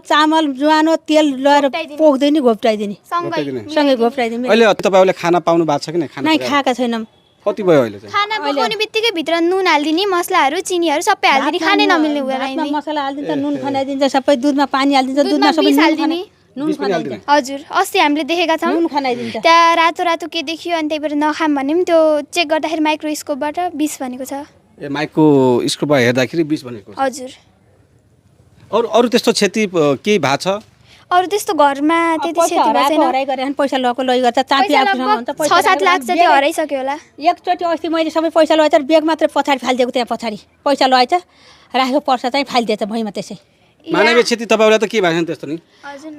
चामल ज्वानो तेल लगाएर पोख्दिने घोप्टाइदिने सँगै घोप्टाइदिने अहिले तपाईहरुले खाना पाउनु भएको छ कि खाना नै खाएका छैनौँ कति भयो अहिले चाहिँ खाना पकाउने बित्तिकै भित्र नुन हाल्दिने मसलाहरू चिनीहरू सबै हाल्दिने खानै नमिल्ने हुँदैन भातमा मसला हाल्दिन्छ नुन खनाइदिन्छ सबै दुधमा पानी हाल्दिन्छ दुधमा सबै नुन खनाइदिन्छ हजुर अस्ति हामीले देखेका छौँ नुन खनाइदिन्छ त्यहाँ रातो रातो के देखियो अनि त्यही भएर नखाम भने पनि त्यो चेक गर्दाखेरि माइक्रोस्कोपबाट 20 भनेको छ ए माइकको स्कोपबाट हेर्दाखेरि 20 भनेको हजुर अरु त्यस्तो क्षति के भएको छ अरु त्यस्तो घरमा त्यति क्षति भएको छैन हराइ गरे पैसा लको लइ गर्छ चापी आफूसँग हुन्छ 6-7 लाख जति हराइसक्यो होला एकचोटि अस्ति मैले सबै पैसा लगाएर ब्याग मात्र पछाडी फालिदिएको त्यहाँ पछाडी पैसा लगाएछ राखेको पर्स चाहिँ फालिदिएछ भुइँमा त्यसै मानवीय क्षति तपाईहरुलाई त के भएको छ त्यस्तो नि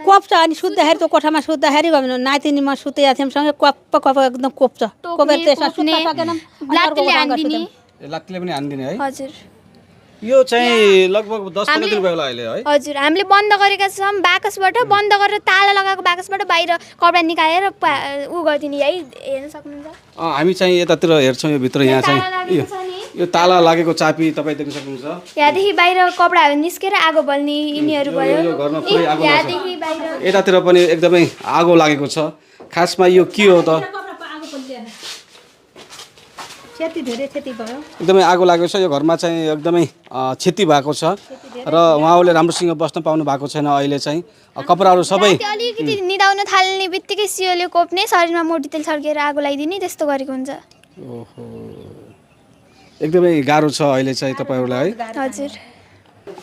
कोप्छ अनि सुत्दाखेरि त्यो कोठामा सुत्दाखेरि गयो नातिनीमा सुतेका थियौँ सँगै कप एकदम कोप्छ कोपेर त्यसमा सुत्न सकेनौँ लात्तीले हान्दिने लात्तीले पनि हान्दिने है हजुर यो चाहिँ लगभग 10-15 दिन भयो होला अहिले है हजुर हामीले बन्द गरेका छौँ बाकसबाट बन्द गरेर ताला लगाएको बाकसबाट बाहिर कपडा निकालेर उ गर्दिने है हेर्न सक्नुहुन्छ हामी चाहिँ यतातिर हेर्छौँ यो भित्र यहाँ चाहिँ यो ताला लागेको चाबी तपाईँ देख्न सक्नुहुन्छ यहाँदेखि बाहिर कपडाहरू निस्केर आगो बल्ने यिनीहरू भयो यो घरमा पुरै आगो यहाँदेखि बाहिर यतातिर पनि एकदमै आगो लागेको छ खासमा यो के हो त क्षति धेरै क्षति भयो एकदमै आगो लागेको छ यो घरमा चाहिँ एकदमै क्षति भएको छ र उहाँहरूले राम्रोसँग बस्न पाउनु भएको छैन अहिले चाहिँ कपडाहरू सबै अलिकति निदाउन थाल्ने बित्तिकै सियोले कोप्ने शरीरमा मोटी तेल छर्केर आगो लगाइदिने त्यस्तो गरेको हुन्छ ओहो एकदमै गाह्रो छ अहिले चाहिँ तपाईहरुलाई हजुर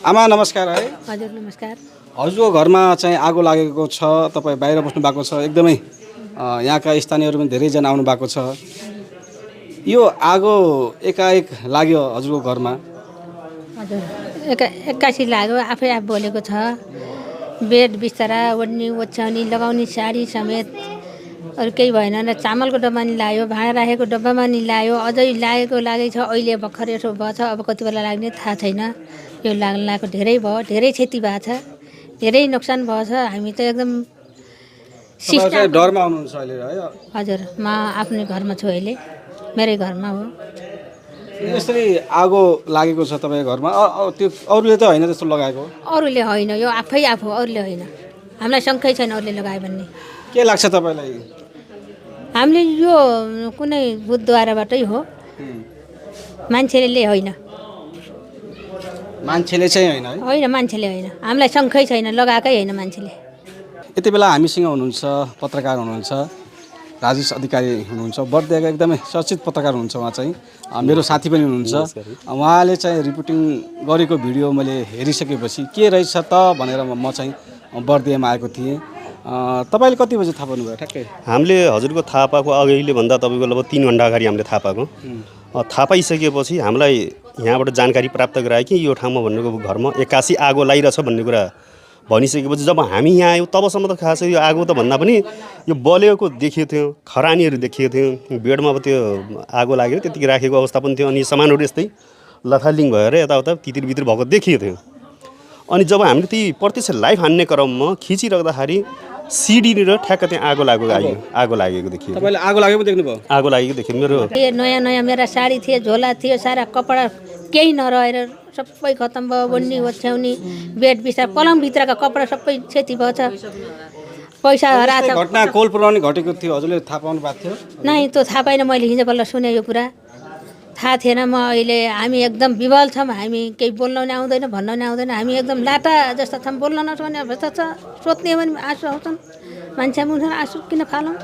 आमा नमस्कार है हजुर नमस्कार हजुरको घरमा चाहिँ आगो लागेको छ तपाईँ बाहिर बस्नु भएको छ एकदमै यहाँका स्थानीयहरू पनि धेरैजना आउनु भएको छ यो आगो एकाएक लाग्यो हजुरको घरमा हजुर एक्कासी लाग्यो आफै आफ बोलेको छ बेड बिस्तारा ओढ्ने ओछ्याउने लगाउने साडी समेत अरू केही भएन न चामलको डब्बा नि लायो भाँडा राखेको डब्बामा नि लायो अझै लागेको छ अहिले भर्खर यसो भयो छ अब कति बेला लाग्ने थाहा छैन यो लागेको धेरै भयो धेरै क्षति भएको छ धेरै नोक्सान भयो छ हामी त एकदम डरमा आउनुहुन्छ अहिले है हजुर म आफ्नै घरमा छु अहिले मेरै घरमा हो यसरी आगो लागेको छ तपाईँको घरमा त्यो अरूले त होइन त्यस्तो लगाएको अरूले होइन यो आफै आफ हो अरूले होइन हामीलाई शङ्कै छैन अरूले लगायो भन्ने के लाग्छ तपाईँलाई हामीले यो कुनै भूतद्वाराबाटै हो मान्छेले होइन मान्छेले चाहिँ होइन है होइन मान्छेले होइन हामीलाई शङ्कै छैन लगाएकै होइन मान्छेले यति बेला हामीसँग हुनुहुन्छ पत्रकार हुनुहुन्छ राजेश अधिकारी हुनुहुन्छ बर्दियाका एकदमै चर्चित पत्रकार हुनुहुन्छ उहाँ चाहिँ मेरो साथी पनि हुनुहुन्छ उहाँले चाहिँ रिपोर्टिङ गरेको भिडियो मैले हेरिसकेपछि के रहेछ त भनेर म चाहिँ बर्दियामा आएको थिएँ तपाईँले कति बजी थाहा पाउनुभयो ठ्याक्कै हामीले हजुरको थाहा पाएको अघिल्ले भन्दा तपाईँको लगभग 3 घन्टा अगाडि हामीले थाहा पाएको थाहा पाइसकेपछि हामीलाई यहाँबाट जानकारी प्राप्त गरायो कि यो ठाउँमा भन्नुको घरमा 81 आगो लागिरहेछ भन्ने कुरा भनिसकेपछि जब हामी यहाँ आयौँ तबसम्म त खास यो आगो त भन्दा पनि यो बलेको देखिएको थियो खरानीहरू देखिएको थियो बेडमा अब त्यो आगो लाग्यो त्यतिकै राखेको अवस्था पनि थियो अनि सामानहरू यस्तै लथालिङ भएर यताउता तितिरबितिर भएको देखिएको थियो अनि जब हामीले ती प्रत्यक्ष लाइभ हान्ने क्रममा खिचिराख्दाखेरि सिडी र ठ्याक्क त्यहाँ आगो लागेको देखियो तपाईँले आगो लागेको देख्नुभयो आगो लागेको देखियो मेरो नयाँ नयाँ मेरा साडी थियो झोला थियो सारा कपडा केही नरहेर सबै खतम भयो ओढ्ने ओछ्याउने बेड बिस्तार पलङभित्रका कपडा सबै क्षति भयो छ पैसा हराएको छ घटना कोल पुराउने घटेको थियो हजुरले थाहा पाउनु भएको थियो नै त्यो थाहा पाइन मैले हिजो बल्ल सुने यो कुरा थाहा थिएन म अहिले हामी एकदम विवल छौँ हामी केही बोल्न नि आउँदैन भन्न नि आउँदैन हामी एकदम लाटा जस्ता छौँ बोल्न नसक्ने अवस्था छ सोध्ने भने आँसु आउँछन् मान्छे मुख आँसु किन फालौँ